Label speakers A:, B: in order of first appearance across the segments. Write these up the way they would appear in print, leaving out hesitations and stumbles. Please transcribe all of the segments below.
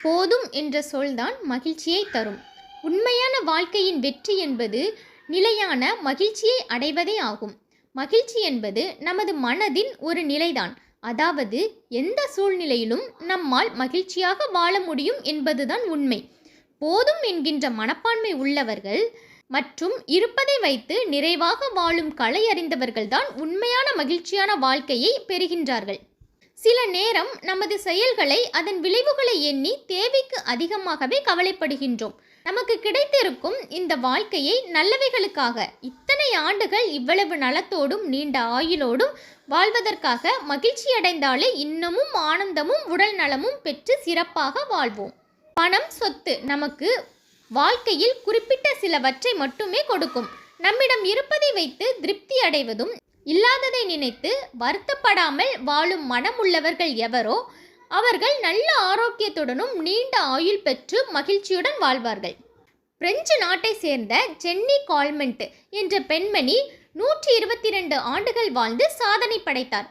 A: போதும் என்ற சொல்தான் மகிழ்ச்சியை தரும். உண்மையான வாழ்க்கையின் வெற்றி என்பது நிலையான மகிழ்ச்சியை அடைவதே ஆகும். மகிழ்ச்சி என்பது நமது மனதின் ஒரு நிலைதான். அதாவது எந்த சூழ்நிலையிலும் நம்மால் மகிழ்ச்சியாக வாழ முடியும் என்பதுதான் உண்மை. போதும் என்கின்ற மனப்பான்மை உள்ளவர்கள் மற்றும் இருப்பதை வைத்து நிறைவாக வாழும் கலை அறிந்தவர்கள்தான் உண்மையான மகிழ்ச்சியான வாழ்க்கையை பெறுகின்றார்கள். சில நேரம் நமது செயல்களை அதன் விளைவுகளை எண்ணி தேவைக்கு அதிகமாகவே கவலைப்படுகின்றோம். நமக்கு கிடைத்திருக்கும் இந்த வாழ்க்கையை நல்லவைகளுக்காக இத்தனை ஆண்டுகள் இவ்வளவு நலத்தோடும் நீண்ட ஆயுளோடும் வாழ்வதற்காக மகிழ்ச்சி அடைந்தாலே இன்னமும் ஆனந்தமும் உடல் நலமும் பெற்று சிறப்பாக வாழ்வோம். பணம், சொத்து நமக்கு வாழ்க்கையில் குறிப்பிட்ட சிலவற்றை மட்டுமே கொடுக்கும். நம்மிடம் இருப்பதை வைத்து திருப்தி அடைவதும் இல்லாததை நினைத்து வருத்தப்படாமல் வாழும் மனம் உள்ளவர்கள் எவரோ அவர்கள் நல்ல ஆரோக்கியத்துடனும் நீண்ட ஆயுள் பெற்று மகிழ்ச்சியுடன் வாழ்வார்கள். பிரெஞ்சு நாட்டை சேர்ந்த ஜென்னி கால்மெண்ட் என்ற பெண்மணி 122 ஆண்டுகள் வாழ்ந்து சாதனை படைத்தார்.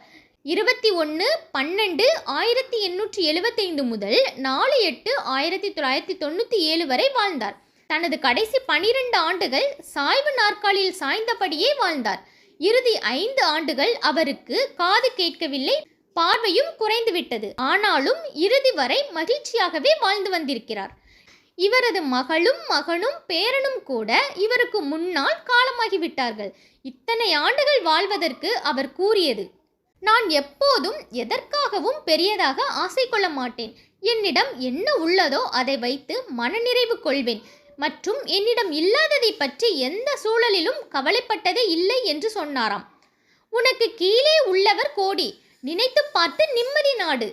A: 21/12/1875 முதல் 4/8/1997 வரை வாழ்ந்தார். தனது கடைசி 12 ஆண்டுகள் சாய்வு நாற்காலியில் சாய்ந்தபடியே வாழ்ந்தார். இறுதி 5 ஆண்டுகள் அவருக்கு காது கேட்கவில்லை, பார்வையும் குறைந்துவிட்டது. ஆனாலும் இறுதி வரை மகிழ்ச்சியாகவே வாழ்ந்து வந்திருக்கிறார். இவரது மகளும் மகனும் பேரனும் கூட இவருக்கு முன்னால் காலமாகிவிட்டார்கள். இத்தனை ஆண்டுகள் வாழ்வதற்கு அவர் கூறியது, நான் எப்போதும் எதற்காகவும் பெரியதாக ஆசை கொள்ள மாட்டேன். என்னிடம் என்ன உள்ளதோ அதை வைத்து மனநிறைவு கொள்வேன் மற்றும் என்னிடம் இல்லாததை பற்றி எந்த சூழலிலும் கவலைப்பட்டதே இல்லை என்று சொன்னாராம். உனக்கு கீழே உள்ளவர் கோடி, நினைத்து பார்த்து நிம்மதி நாடு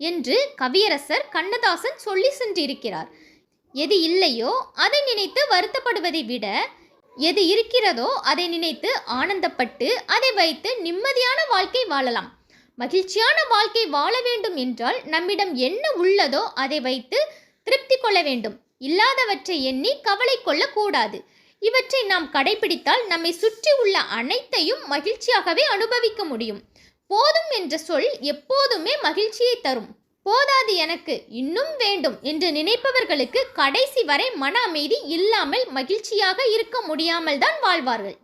A: என்று கவியரசர் கண்ணதாசன் சொல்லி சென்றிருக்கிறார். எது இல்லையோ அதை நினைத்து வருத்தப்படுவதை விட எது இருக்கிறதோ அதை நினைத்து ஆனந்தப்பட்டு அதை வைத்து நிம்மதியான வாழ்க்கை வாழலாம். மகிழ்ச்சியான வாழ்க்கை வாழ வேண்டும் என்றால் நம்மிடம் என்ன உள்ளதோ அதை வைத்து திருப்தி கொள்ள வேண்டும். இல்லாதவற்றை எண்ணி கவலை கொள்ளக்கூடாது. இவற்றை நாம் கடைபிடித்தால் நம்மை சுற்றி உள்ள அனைத்தையும் மகிழ்ச்சியாகவே அனுபவிக்க முடியும். போதும் என்ற சொல் எப்போதுமே மகிழ்ச்சியை தரும். போதாது, எனக்கு இன்னும் வேண்டும் என்று நினைப்பவர்களுக்கு கடைசி வரை மன அமைதி இல்லாமல் மகிழ்ச்சியாக இருக்க முடியாமல் தான் வாழ்வார்கள்.